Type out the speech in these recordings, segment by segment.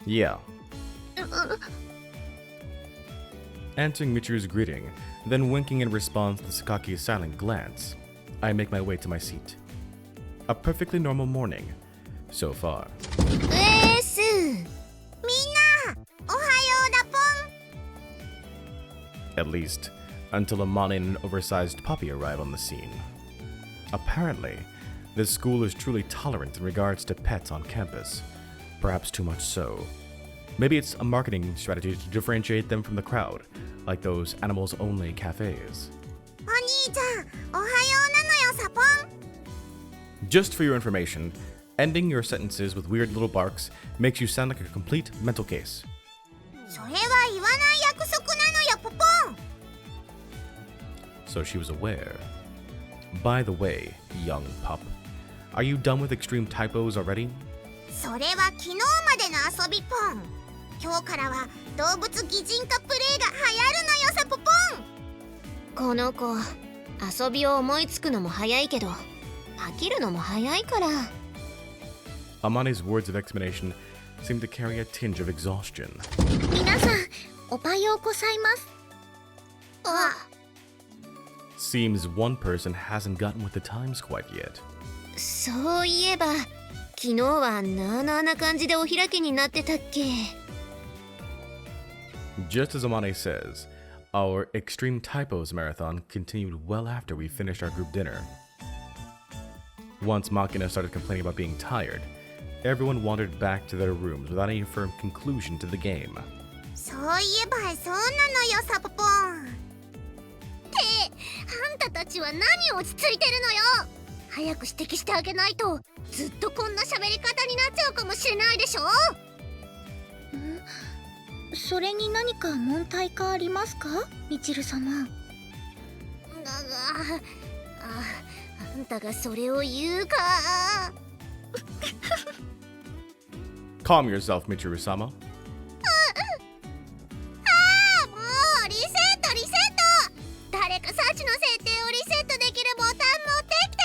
Yeah. Answering Michiru's greeting, then winking in response to Sakaki's silent glance, I make my way to my seat. A perfectly normal morning, so far. みんなおはようだぽん At least, until Amane and an oversized puppy arrive on the scene. Apparently, this school is truly tolerant in regards to pets on campus. Perhaps too much so. Maybe it's a marketing strategy to differentiate them from the crowd, like those animals-only cafes. お兄ちゃんおはようなのよサポン Just for your information, ending your sentences with weird little barks makes you sound like a complete mental case. それは言わない約束なのよポポン So she was aware. By the way, young pup, are you done with extreme typos already? それは昨日までの遊びポン今日からは動物擬人化プレイが流行るのよさポポンこの子遊びを思いつくのも早いけど飽きるのも早いから Amane's words of explanation seem to carry a tinge of exhaustion. 皆さんおはようございますあ Seems one person hasn't gotten with the times quite yet. そういえば昨日はなあなあな感じでお開きになってたっけ Just as Amane says, our extreme typos marathon continued well after we finished our group dinner. Once Makina started complaining about being tired, everyone wandered back to their rooms without any firm conclusion to the game. そういえばそうなのよサポポンってあんたたちは何落ち着いてるのよ早く指摘してあげないとずっとこんな喋り方になっちゃうかもしれないでしょそれに何か問題かありますかみちる様あんたがそれを言うか Calm yourself, Michiru-sama. もうリセットリセット誰かサチの設定をリセットできるボタン持ってきて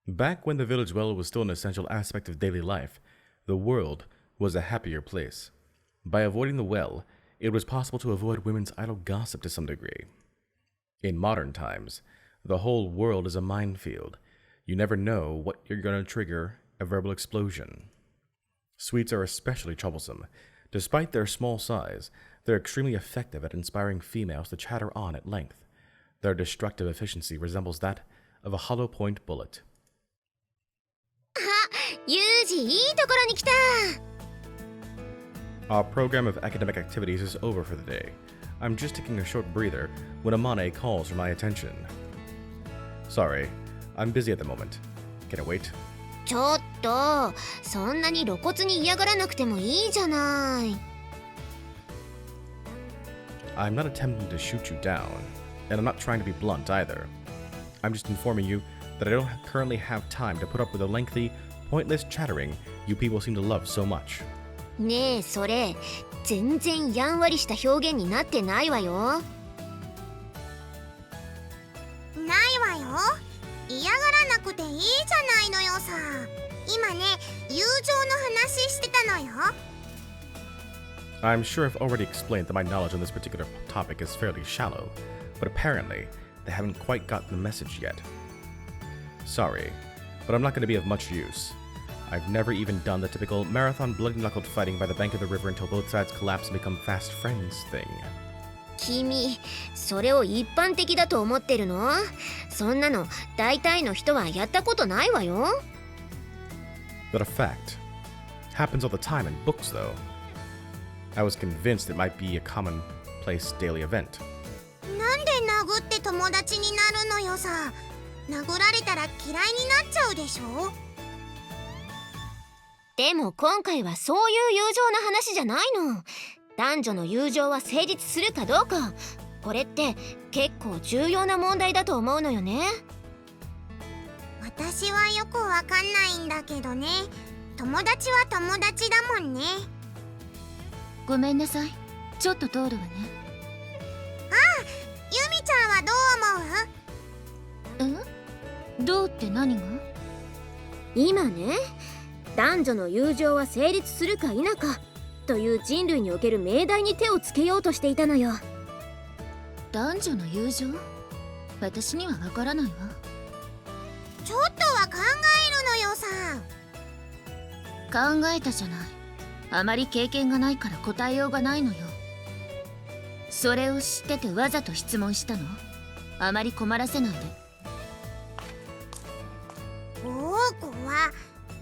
Back when the village well was still an essential aspect of daily life, the world was a happier place. By avoiding the well, it was possible to avoid women's idle gossip to some degree. In modern times, the whole world is a minefield. You never know what you're going to trigger a verbal explosion. Sweets are especially troublesome. Despite their small size, they're extremely effective at inspiring females to chatter on at length. Their destructive efficiency resembles that of a hollow point bullet. ユージいいところに来た Our program of academic activities is over for the day. I'm just taking a short breather when Amane calls for my attention. Sorry, I'm busy at the moment. Can I wait? ちょっとそんなに露骨に嫌がらなくてもいいじゃない I'm not attempting to shoot you down, and I'm not trying to be blunt either. I'm just informing you that I don't currently have time to put up with the lengthy, pointless chattering you people seem to love so much. ねえそれ全然やんわりした表現になってないわよないわよ嫌がらなくていいじゃないのよさ今ね友情の話してたのよ I'm sure I've already explained that my knowledge on this particular topic is fairly shallow, but apparently they haven't quite gotten the message yet. Sorry, but I'm not going to be of much use. I've never even done the typical marathon bloody-knuckled fighting by the bank of the river until both sides collapse and become fast friends thing. 君それを一般的だと思ってるのそんなの大体の人はやったことないわよ But a fact. Happens all the time in books, though. I was convinced it might be a commonplace daily event. なんで殴って友達になるのよさ殴られたら嫌いになっちゃうでしょでも今回はそういう友情の話じゃないの男女の友情は成立するかどうかこれって結構重要な問題だと思うのよね私はよくわかんないんだけどね友達は友達だもんねごめんなさいちょっと通るわねああユミちゃんはどう思うどうって何が？今ね、男女の友情は成立するか否かという人類における命題に手をつけようとしていたのよ。男女の友情？私にはわからないわ。ちょっとは考えるのよさ。考えたじゃない。あまり経験がないから答えようがないのよ。それを知っててわざと質問したの？あまり困らせないで。ゴーコは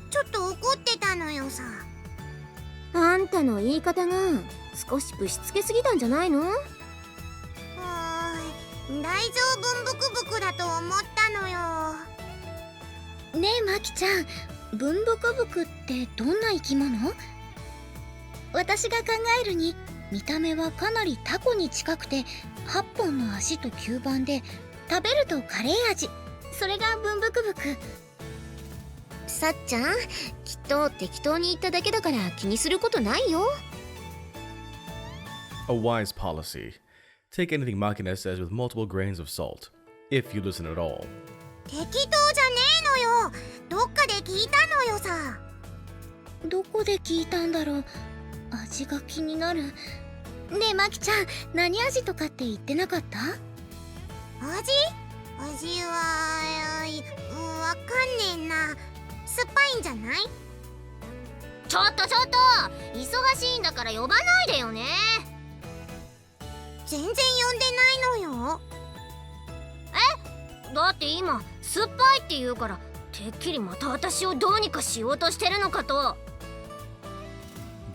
ちょっと怒ってたのよさ。あんたの言い方が少しぶしつけすぎたんじゃないの？大丈夫ブクブクだと思ったのよ。ねえマキちゃん、ブンボコブクってどんな生き物？私が考えるに見た目はかなりタコに近くて8本の足と吸盤で食べるとカレー味。それがブンブクブク。さっちゃん、きっと適当に言っただけだから気にすることないよ。 A wise policy. Take anything Makina says with multiple grains of salt, if you listen at all. 適当じゃねえのよ。どっかで聞いたのよさ。どこで聞いたんだろう。味が気になる。ねえマキちゃん、何味とかって言ってなかった？味はわかんねえな。酸っぱいんじゃない？ちょっと忙しいんだから呼ばないでよね。全然呼んでないのよ。だって今酸っぱいって言うからてっきりまた私をどうにかしようとしてるのかと。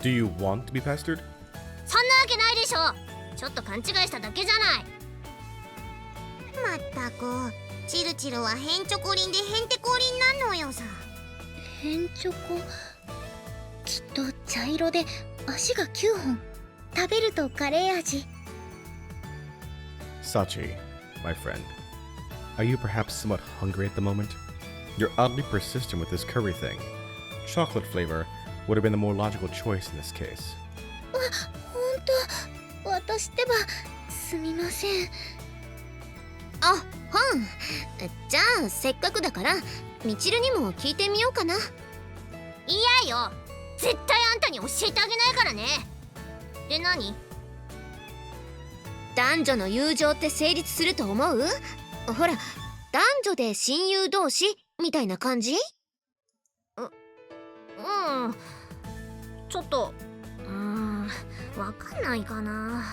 Do you want to be pestered? そんなわけないでしょ。ちょっと勘違いしただけじゃない。まったくチルチルはヘンチョコリンでヘンテコリンなのよさ。ヘンチョコ、きっと茶色で足が9本。食べるとカレー味。 Sachi, my friend, are you perhaps somewhat hungry at the moment? You're oddly persistent with this curry thing. Chocolate flavor would have been the more logical choice in this case. ほんと、私ってばすみません。あ、じゃあせっかくだからみちるにも聞いてみようかな。嫌よ。絶対あんたに教えてあげないからね。で何？男女の友情って成立すると思う？ほら、男女で親友同士みたいな感じ？ちょっとわかんないかな。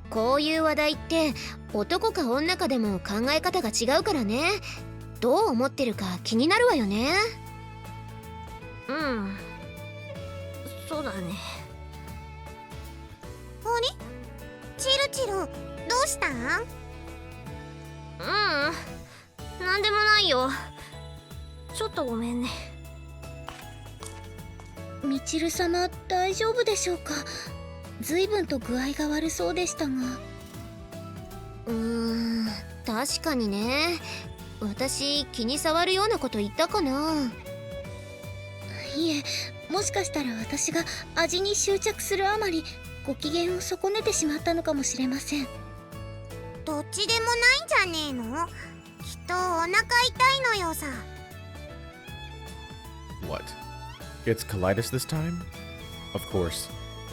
こういう話題って男か女かでも考え方が違うからね。どう思ってるか気になるわよね。そうだね。あれ？チルチルどうしたん？なんでもないよ。ちょっとごめんね。みちる様、大丈夫でしょうか？随分と具合が悪そうでしたが。確かにね。私気に障るようなこと言ったかな。いえ、もしかしたら私が味に執着するあまりご機嫌を損ねてしまったのかもしれません。どっちでもないんじゃねえの？きっとお腹痛いのよさ。 What? It's colitis this time? Of course,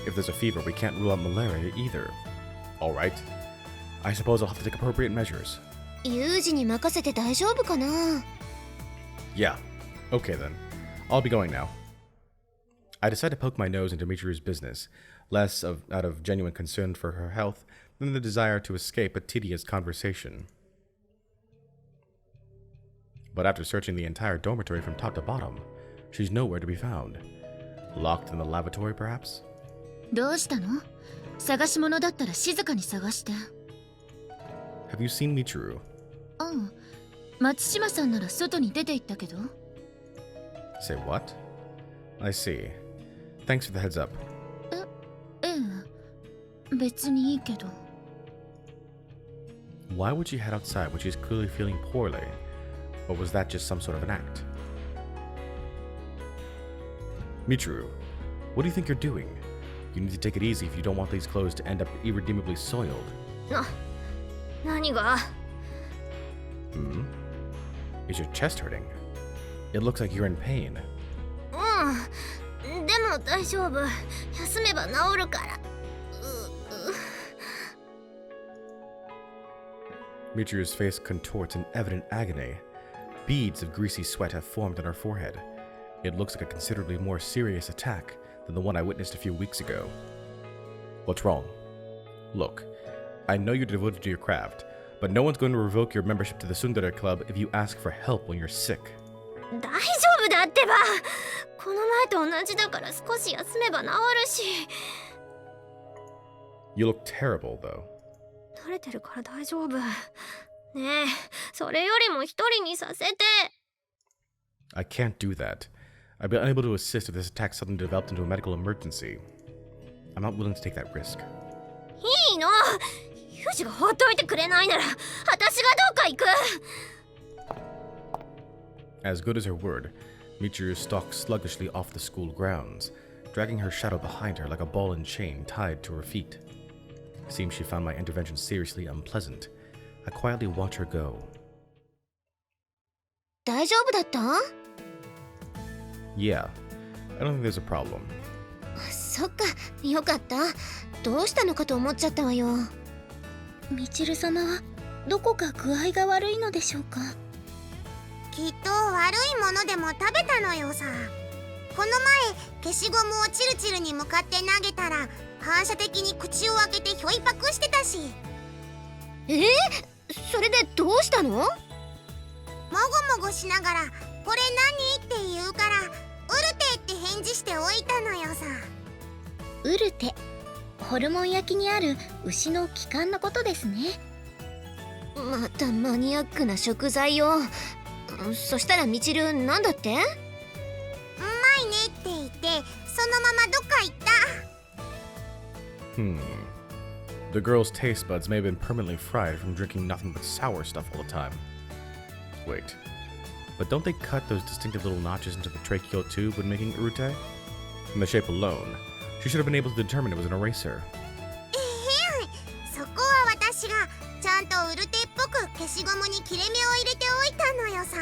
if there's a fever, we can't rule out malaria either. Alright. I suppose I'll have to take appropriate measures. ユージに任せて大丈夫かな？ Yeah. Okay then. I'll be going now. I decided to poke my nose into Michiru's business, out of genuine concern for her health than the desire to escape a tedious conversation. But after searching the entire dormitory from top to bottom, she's nowhere to be found. Locked in the lavatory, perhaps? どうしたの？探し物だったら静かに探して。Have you seen Michiru? 松島さんなら外に出て行ったけど。Say what? I see. Thanks for the heads up. ええ、別にいいけど。Why would she head outside when she's clearly feeling poorly? Or was that just some sort of an act? Michiru, what do you think you're doing? You need to take it easy if you don't want these clothes to end up irredeemably soiled. 何が？ Is your chest hurting? It looks like you're in pain. うん、でも大丈夫。休めば治るから。Michiru's face contorts in evident agony. Beads of greasy sweat have formed on her forehead. It looks like a considerably more serious attack than the one I witnessed a few weeks ago. What's wrong? Look, I know you're devoted to your craft, but no one's going to revoke your membership to the Sundara Club if you ask for help when you're sick. 大丈夫だってば。この前と同じだから少し休めば治るし。You look terrible, though. 慣れてるから大丈夫。ねえ、それよりも一人にさせて。I can't do that. I'd be unable to assist if this attack suddenly developed into a medical emergency. I'm not willing to take that risk. いいの。ユージが放っといてくれないなら、私がどっか行く。As good as her word, Michiru stalked sluggishly off the school grounds, dragging her shadow behind her like a ball and chain tied to her feet. Seems she found my intervention seriously unpleasant. I quietly watch her go. 大丈夫だった？ Yeah, I don't think there's a problem. そっか、よかった。どうしたのかと思っちゃったわよ。みちる様はどこか具合が悪いのでしょうか？きっと悪いものでも食べたのよさ。この前消しゴムをチルチルに向かって投げたら反射的に口を開けてひょいぱくしてたし。それでどうしたの？もごもごしながら「これ何?」って言うから「ウルテ」って返事しておいたのよさ。ウルテ、ホルモン焼きにある牛の気管のことですね。またマニアックな食材を。そしたらみちるなんだって？うまいねって言ってそのままどっか行った。The girl's taste buds may have been permanently fried from drinking nothing but sour stuff all the time. Wait, but don't they cut those distinctive little notches into the tracheal tube when making urute? From the shape alone, she should have been able to determine it was an eraser. そこは私がちゃんとウルテっぽく消しゴムに切れ目を入れておいたのよさ。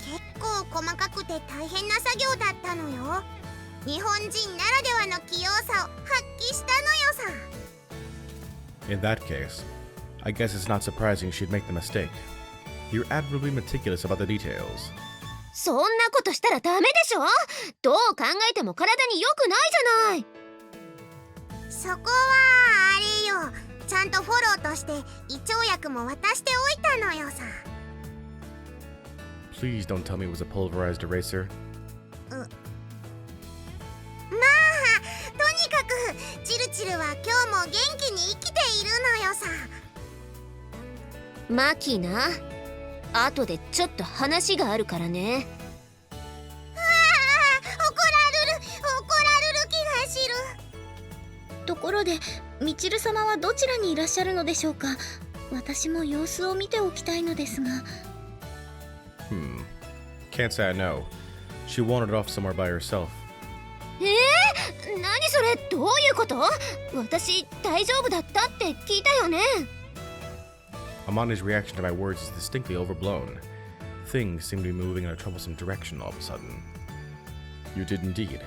結構細かくて大変な作業だったのよ。日本人ならではの器用さを発揮したのよさ。In that case, I guess it's not surprising she'd make the mistake. You're admirably meticulous about the details. そんなことしたらダメでしょ。どう考えても体に良くないじゃない。そこはあれよ。ちゃんとフォローとして胃腸薬も渡しておいたのよさ。Please don't tell me it was a pulverized eraser. まあとにかくチルチルは今日も元気に生きているのよさ。マキな、後でちょっと話があるからね。怒られる気がする。ところでみちる様はどちらにいらっしゃるのでしょうか？私も様子を見ておきたいのですが。Can't say I know. She wandered off somewhere by herself. 何それ、どういうこと？私大丈夫だったって聞いたよね。Amani's reaction to my words is distinctly overblown. Things seem to be moving in a troublesome direction all of a sudden. You did indeed,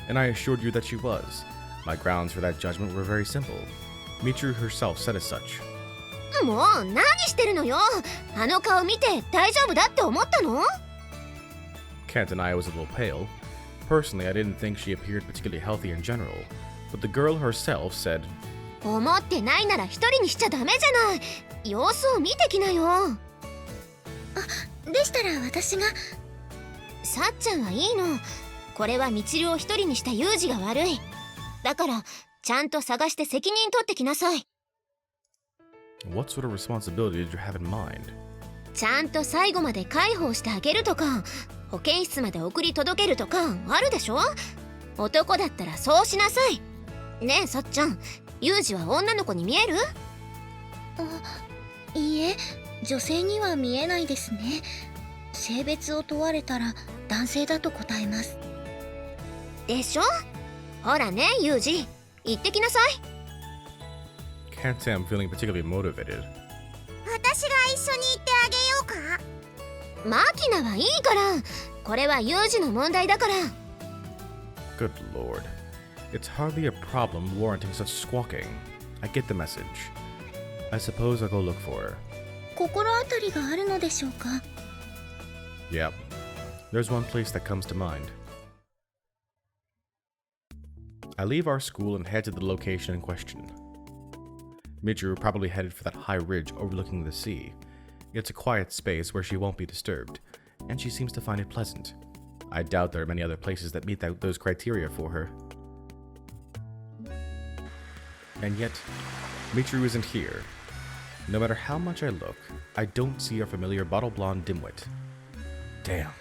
and I assured you that she was. My grounds for that judgment were very simple. Michiru herself said as such. もう何してるのよ。あの顔見て大丈夫だって思ったの？ Can't deny I was a little pale. Personally, I didn't think she appeared particularly healthy in general, but the girl herself said, 思ってないなら一人にしちゃダメじゃない。様子を見てきなよ。でしたら私が。さっちゃんはいいの。これはみちるを一人にしたユージが悪い。だからちゃんと探して責任取ってきなさい。 What sort of responsibility did you have in mind? ちゃんと最後まで介抱してあげるとか、保健室まで送り届けるとかあるでしょ。男だったらそうしなさい。ねえさっちゃん、ユージは女の子に見える？いいえ、女性には見えないですね。性別を問われたら男性だと答えます。でしょ。ほらねユージ、行ってきなさい。 Can't say I'm feeling particularly motivated. 私が一緒に行ってあげようか？マキナはいいから。これは有事の問題だから。 Good lord. It's hardly a problem warranting such squawking. I get the message. I suppose I'll go look for her. 心当たりがあるのでしょうか？ Yep. There's one place that comes to mind. I leave our school and head to the location in question. Michiru probably headed for that high ridge overlooking the sea. It's a quiet space where she won't be disturbed, and she seems to find it pleasant. I doubt there are many other places that meet those criteria for her. And yet, Michiru isn't here. No matter how much I look, I don't see our familiar bottle blonde dimwit. Damn.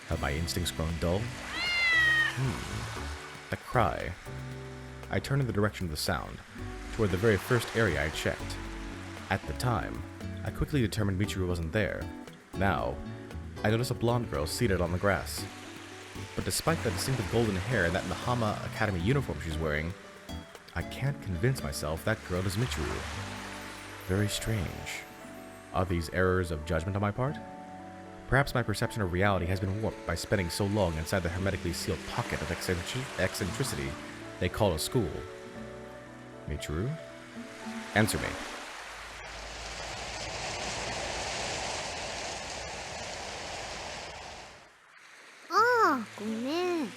Have my instincts grown dull? That cry. I turn in the direction of the sound, toward the very first area I checked. At the time, I quickly determined Michiru wasn't there. Now, I notice a blonde girl seated on the grass. But despite the distinctive golden hair and that Nahama Academy uniform she's wearing, I can't convince myself that girl is Michiru. Very strange. Are these errors of judgment on my part? Perhaps my perception of reality has been warped by spending so long inside the hermetically sealed pocket of eccentricity they call a school. Michiru? Answer me. ああ、ごめん。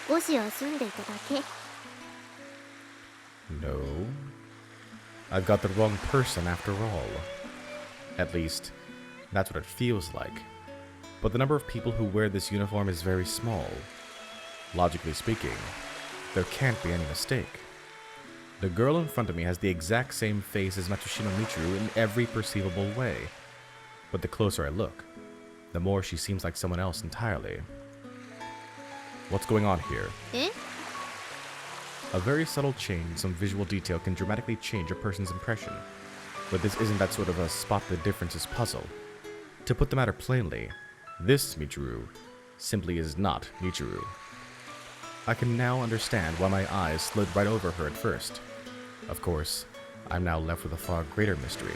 少し休んでいただけ。No. I've got the wrong person after all. At least, that's what it feels like. But the number of people who wear this uniform is very small. Logically speaking, there can't be any mistake. The girl in front of me has the exact same face as Matsushino Michiru in every perceivable way. But the closer I look, the more she seems like someone else entirely. What's going on here? Eh? A very subtle change in some visual detail can dramatically change a person's impression. But this isn't that sort of a spot the differences puzzle. To put the matter plainly, this Michiru simply is not Michiru. I can now understand why my eyes slid right over her at first. Of course, I'm now left with a far greater mystery.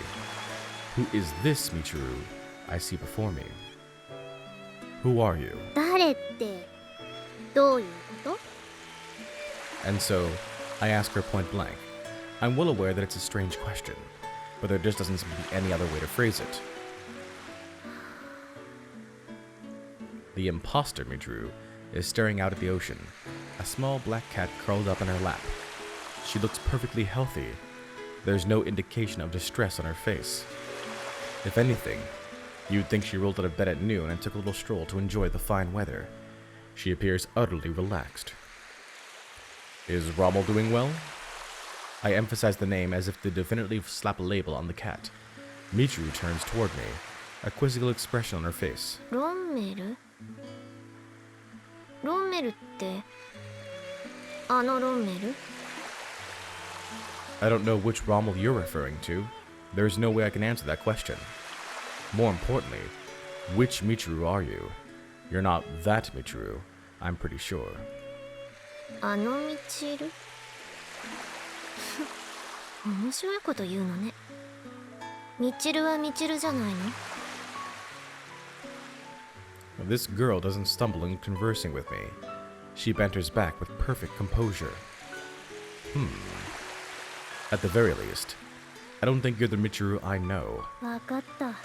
Who is this Michiru I see before me? Who are you? 誰ってどういうこと？ And so, I ask her point blank. I'm well aware that it's a strange question, but there just doesn't seem to be any other way to phrase it. The imposter Michiru is staring out at the ocean, a small black cat curled up in her lap. She looks perfectly healthy. There's no indication of distress on her face. If anything, you'd think she rolled out of bed at noon and took a little stroll to enjoy the fine weather. She appears utterly relaxed. Is Rommel doing well? I emphasize the name as if to definitively slap a label on the cat. Michiru turns toward me, a quizzical expression on her face. ロンメル？ロンメルってあのロンメル？ I don't know which Rommel you're referring to. There's no way I can answer that question. More importantly, which Michiru are you? You're not that Michiru, I'm pretty sure. あのミチル？面白いこと言うのね。ミチルはミチルじゃないの？ This girl doesn't stumble in conversing with me. She banters back with perfect composure. At the very least, I don't think you're the Michiru I know. わかった。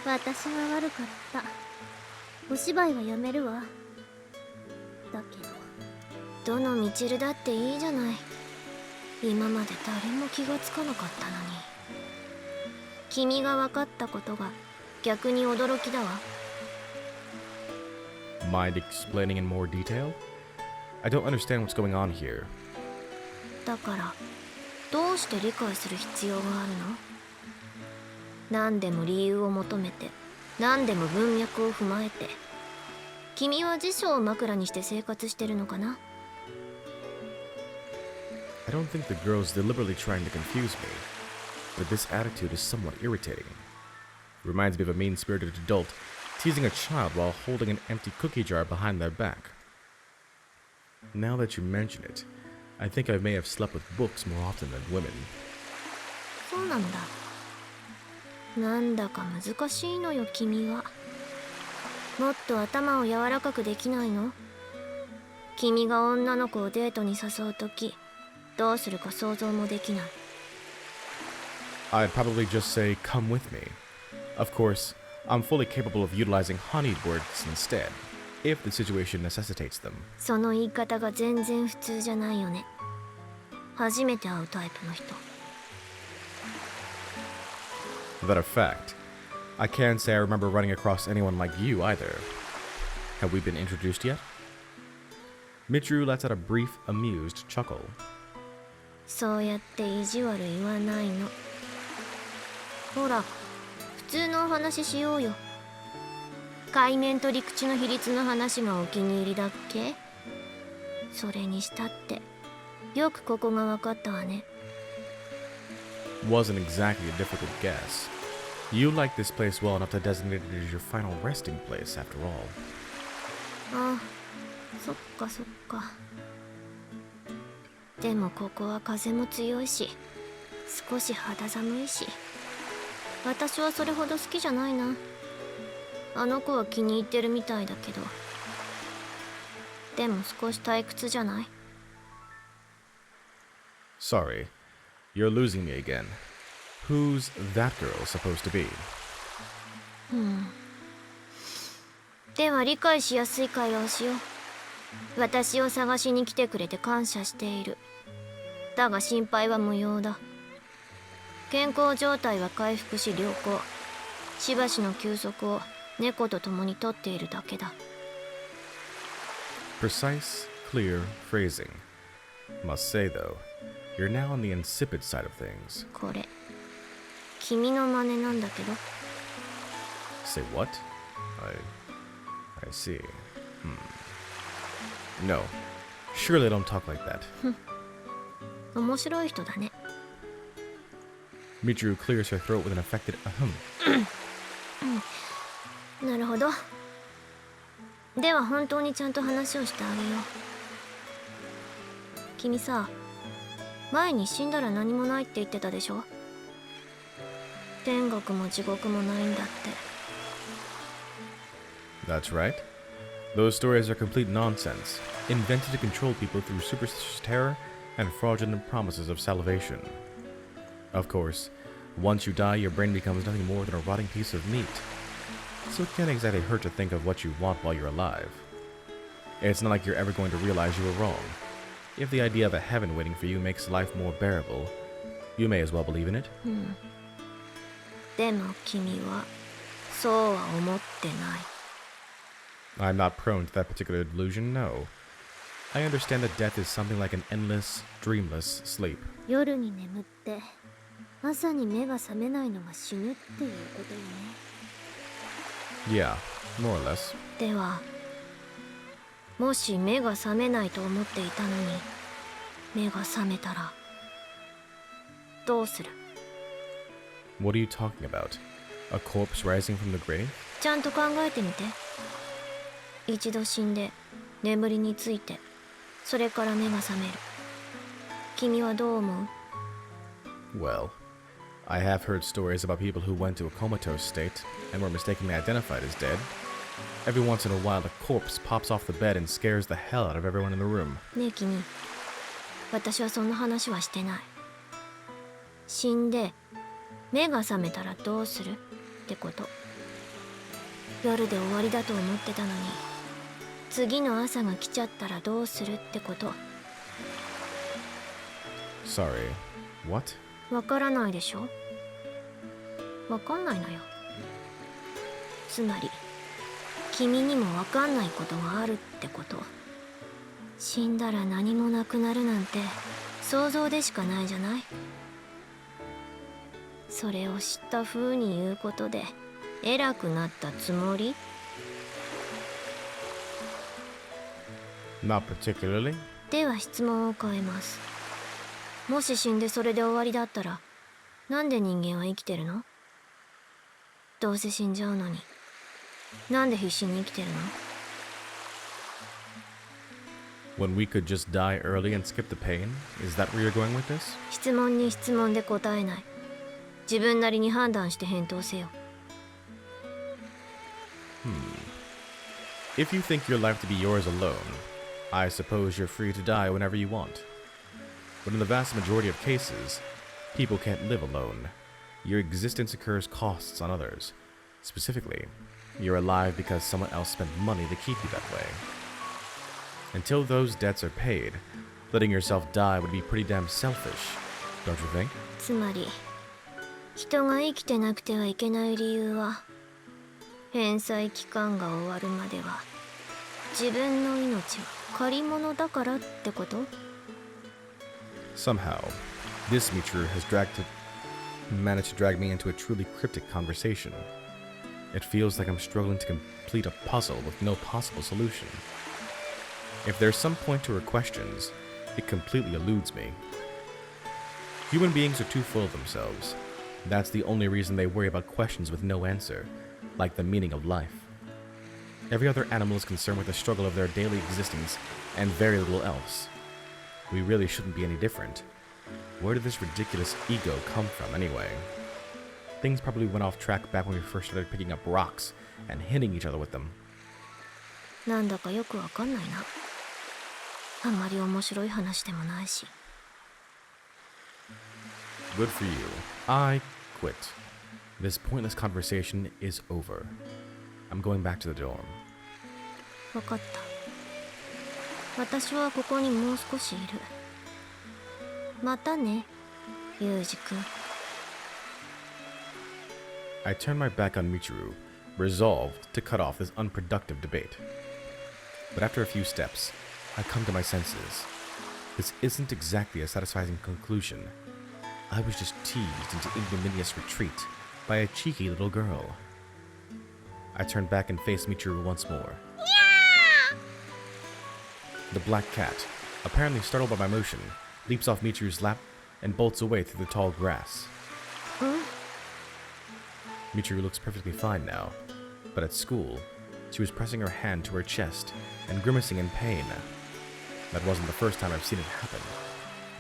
私が悪かった。お芝居はやめるわ。だけど、どのミチルだっていいじゃない。今まで誰も気がつかなかったのに。君が分かったことが逆に驚きだわ。Mind explaining in more detail? I don't understand what's going on here. だから、どうして理解する必要があるの？何でも理由を求めて、何でも文脈を踏まえて。君は辞書を枕にして生活してるのかな？ I don't think the girl's deliberately trying to confuse me, but this attitude is somewhat irritating. Reminds me of a mean-spirited adult teasing a child while holding an empty cookie jar behind their back. Now that you mention it, I think I may have slept with books more often than women. そうなんだ。なんだか難しいのよ君は。もっと頭を柔らかくできないの？君が女の子をデートに誘うとき、どうするか想像もできない。I'd probably just say, come with me. Of course, I'm fully capable of utilizing honeyed words instead, if the situation necessitates them. その言い方が全然普通じゃないよね。初めて会うタイプの人。That a fact, I can't say I remember running across anyone like you either. Have we been introduced yet? Michiru lets out a brief, amused chuckle. そうやって意地悪言わないの。ほら、普通のお話しようよ。海面と陸地の比率の話がお気に入りだっけ？それにしたって、よくここが分かったわね。Wasn't exactly a difficult guess. You like this place well enough to designate it as your final resting place, after all. ああ、そっかそっか。でもここは風も強いし、少し肌寒いし、私はそれほど好きじゃないな。あの子は気に入ってるみたいだけど、でも少し退屈じゃない？ Sorry, you're losing me again. Who's that girl supposed to be? では理解しやすい会話をしよう。私を探しに来てくれて感謝している。だが心配は無用だ。健康状態は回復し良好。しばしの休息を猫と共にとっているだけだ。Precise, clear phrasing. Must say though, you're now on the insipid side of things. これ君の真似なんだけど。 Say what? I see. No, surely don't talk like that. 面白い人だね。 Michiru clears her throat with an affected ahem. なるほど。では本当にちゃんと話をしてあげよう。君さ、前に死んだら何もないって言ってたでしょ？天国も地獄もないんだって。 That's right. Those stories are complete nonsense, invented to control people through superstitious terror and fraudulent promises of salvation. Of course, once you die, your brain becomes nothing more than a rotting piece of meat. So it can't exactly hurt to think of what you want while you're alive. It's not like you're ever going to realize you were wrong. If the idea of a heaven waiting for you makes life more bearable, you may as well believe in it. でも君はそうは思ってない。 I'm not prone to that particular delusion, no. I understand that death is something like an endless, dreamless sleep. 夜に眠って朝に目が覚めないのが死ぬっていうことよね。 Yeah, more or less. では、もし目が覚めないと思っていたのに目が覚めたらどうする？ What are you talking about? A corpse rising from the grave? ちゃんと考えてみて。一度死んで眠りについて、それから目が覚める。君はどう思う？ Well, I have heard stories about people who went to a comatose state and were mistakenly identified as dead. Every once in a while, a corpse pops off the bed and scares the hell out of everyone in the room. ねえ君、私はそんな話はしてない。死んで目が覚めたらどうするってこと。夜で終わりだと思ってたのに、次の朝が来ちゃったらどうするってこと。 Sorry, what? わからないでしょ？わかんないのよ。つまり君にもわかんないことがあるってこと。死んだら何もなくなるなんて想像でしかないじゃない。それを知った風に言うことで偉くなったつもり？ Not particularly. では質問を変えます。もし死んでそれで終わりだったら、なんで人間は生きてるの？どうせ死んじゃうのに、なんで必死に生きてるの？ When we could just die early and skip the pain? Is that where you're going with this? 質問に質問で答えない。自分なりに判断して返答せよ。If you think your life to be yours alone, I suppose you're free to die whenever you want. But in the vast majority of cases, people can't live alone. Your existence incurs costs on others. Specifically, you're alive because someone else spent money to keep you that way. Until those debts are paid, letting yourself die would be pretty damn selfish, don't you think? つまり人が生きてなくてはいけない理由は返済期間が終わるまでは自分の命は借り物だからってこと？ Somehow, this Michiru has managed to drag me into a truly cryptic conversation. It feels like I'm struggling to complete a puzzle with no possible solution. If there's some point to her questions, it completely eludes me. Human beings are too full of themselves. That's the only reason they worry about questions with no answer, like the meaning of life. Every other animal is concerned with the struggle of their daily existence and very little else. We really shouldn't be any different. Where did this ridiculous ego come from anyway? Things probably went off track back when we first started picking up rocks and hitting each other with them. なんだかよくわかんないな。あんまり面白い話でもないし。Good for you. I quit. This pointless conversation is over. I'm going back to the dorm. わかった。私はここにもう少しいる。またね、ユウジ君。I turn my back on Michiru, resolved to cut off this unproductive debate. But after a few steps, I come to my senses. This isn't exactly a satisfying conclusion. I was just teased into ignominious retreat by a cheeky little girl. I turn back and face Michiru once more. The black cat, apparently startled by my motion, leaps off Michiru's lap and bolts away through the tall grass. Michiru looks perfectly fine now, but at school, she was pressing her hand to her chest and grimacing in pain. That wasn't the first time I've seen it happen,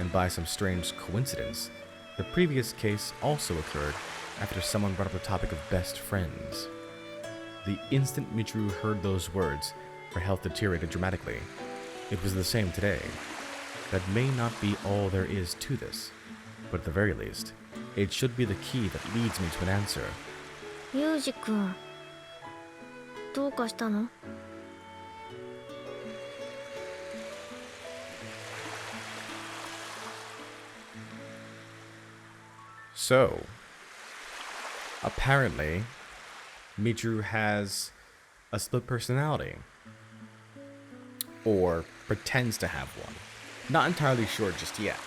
and by some strange coincidence, the previous case also occurred after someone brought up the topic of best friends. The instant Michiru heard those words, her health deteriorated dramatically. It was the same today. That may not be all there is to this, but at the very least, it should be the key that leads me to an answer. ユウジ君、どうかしたの？ So, apparently, Michiru has a split personality. Or pretends to have one. Not entirely sure just yet.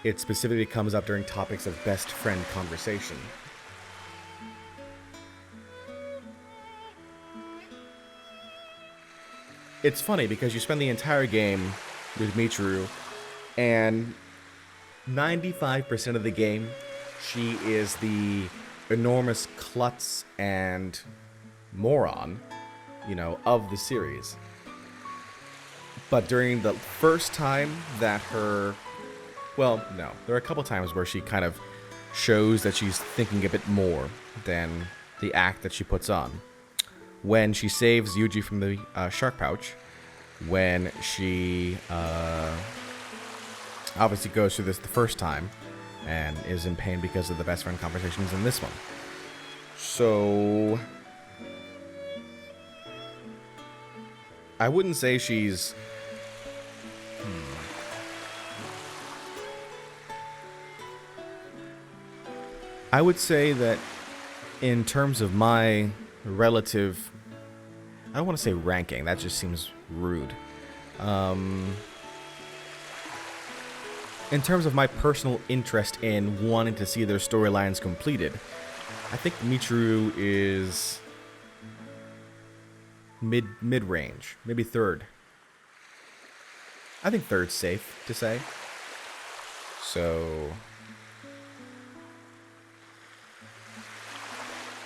It specifically comes up during topics of best friend conversation. It's funny because you spend the entire game with Michiru, and 95% of the game, she is the enormous klutz and moron, you know, of the series. But during the first time that well, no, there are a couple times where she kind of shows that she's thinking a bit more than the act that she puts on. When she saves Yuji from the shark pouch, when she obviously goes through this the first time and is in pain because of the best friend conversations in this one. So I wouldn't say she's I would say that in terms of my relative, I don't want to say ranking, that just seems rude. In terms of my personal interest in wanting to see their storylines completed, I think Michiru is mid-range, maybe third. I think third's safe to say. So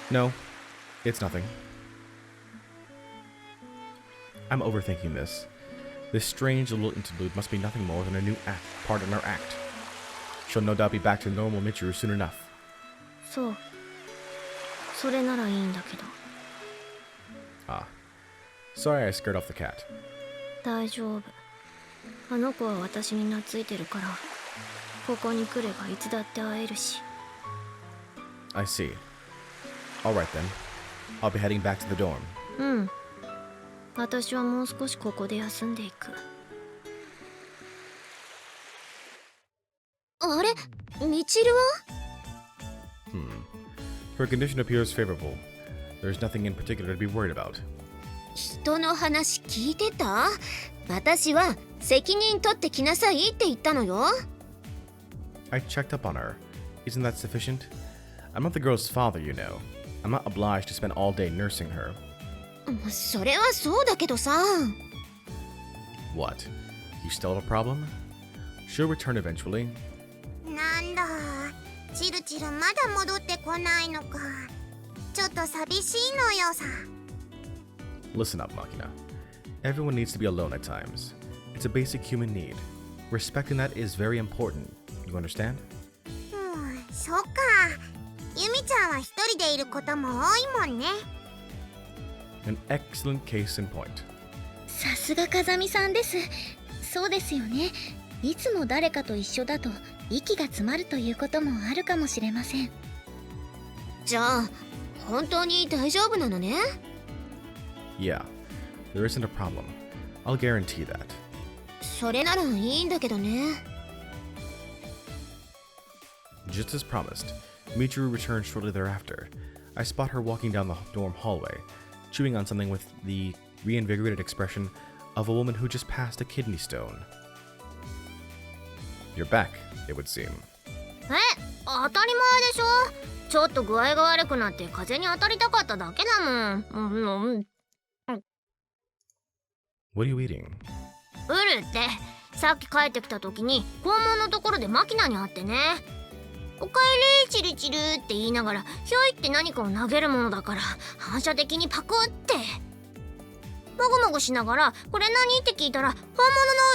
no, it's nothing. I'm overthinking this. This strange little interlude must be nothing more than a new part in our act. She'll no doubt be back to normal Michiru soon enough. そう。それならいいんだけど。Sorry I scared off the cat. 大丈夫。あの子は私に懐いてるから、ここに来ればいつだって会えるし。I see. Alright then. I'll be heading back to the dorm. うん。私はもう少しここで休んでいく。あれ、みちるは？ Her condition appears favorable. There's nothing in particular to be worried about. 人の話聞いてた？私は責任取ってきなさいって言ったのよ。I checked up on her. Isn't that sufficient? I'm not the girl's father, you know. I'm not obliged to spend all day nursing her. それはそうだけどさ。What? You still have a problem? She'll return eventually. なんだ、チルチルまだ戻ってこないのか。ちょっと寂しいのよさ。Listen up, Machina. Everyone needs to be alone at times. It's a basic human need. Respecting that is very important. You understand? そっか。ユミちゃんは一人でいることも多いもんね。An excellent case in point. さすが風見さんです。そうですよね。いつも誰かと一緒だと息が詰まるということもあるかもしれません。じゃあ、本当に大丈夫なのね？ Yeah, there isn't a problem. I'll guarantee that. それならいいんだけどね。Just as promised, Michiru returned shortly thereafter. I spot her walking down the dorm hallway, chewing on something with the reinvigorated expression of a woman who just passed a kidney stone. You're back, it would seem. 当たり前でしょ。ちょっと具合が悪くなって風に当たりたかっただけだもん。What are you eating? ウルってさっき帰ってきた時に校門のところでマキナに会ってね。おかえりチルチルって言いながらひょいって何かを投げるものだから反射的にパクってもぐもぐしながらこれ何って聞いたら本物の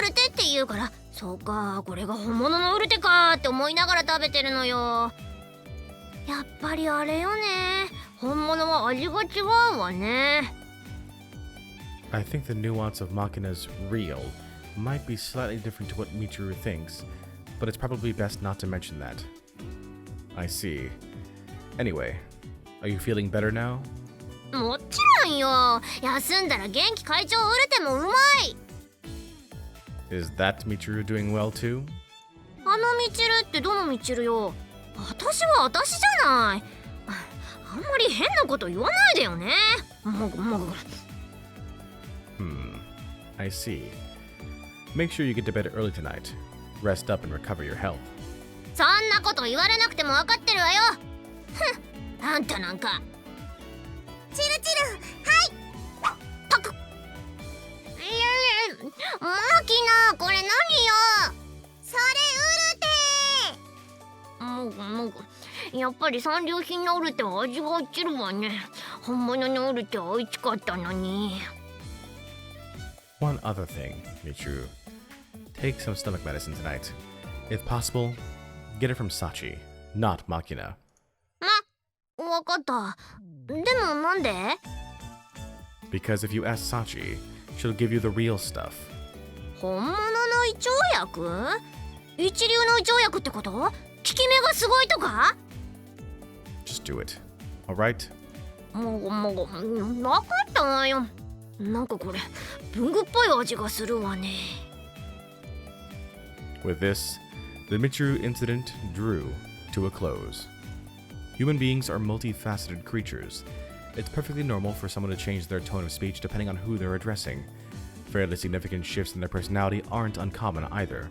ウルテって言うからそうかこれが本物のウルテかって思いながら食べてるのよ。やっぱりあれよね、本物は味が違うわね。I think the nuance of Machina's real might be slightly different to what Michiru thinks, but it's probably best not to mention that. I see. Anyway, are you feeling better now? もちろんよ。休んだら元気会長ウルテもうまい。Is that Michiru doing well too? あのミチルってどのミチルよ。私は私じゃない。あんまり変なこと言わないでよね。もぐもぐ。I see. Make sure you get to bed early tonight. Rest up and recover your health. そんなこと言われなくても分かってるわよ。ふん、あんたなんか。チルチル、はい。パク。マキナ、これ何よ。それウルテ。もぐもぐ。やっぱり三流品のウルテは味が落ちるわね。本物のウルテは美味しかったのに。One other thing, Michiru. Take some stomach medicine tonight. If possible, get it from Sachi, not Machina. わかった。でもなんで？ Because if you ask Sachi, she'll give you the real stuff. 本物の胃腸薬？一流の胃腸薬ってこと？効き目がすごいとか？ Just do it. Alright? もごもご、分かったわよ。なんかこれ文具っぽい味がするわね。With this, the Michiru incident drew to a close. Human beings are multifaceted creatures. It's perfectly normal for someone to change their tone of speech depending on who they're addressing. Fairly significant shifts in their personality aren't uncommon either.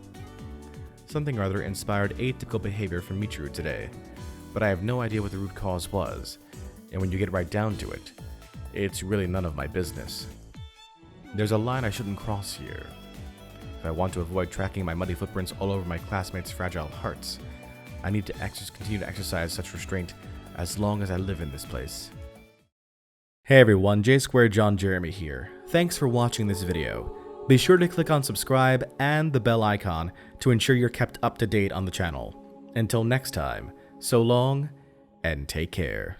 Something or other inspired atypical behavior from Michiru today, but I have no idea what the root cause was, and when you get right down to it, it's really none of my business. There's a line I shouldn't cross here. If I want to avoid tracking my muddy footprints all over my classmates' fragile hearts, I need to continue to exercise such restraint as long as I live in this place. Hey everyone, J Square John Jeremy here. Thanks for watching this video. Be sure to click on subscribe and the bell icon to ensure you're kept up to date on the channel. Until next time, so long and take care.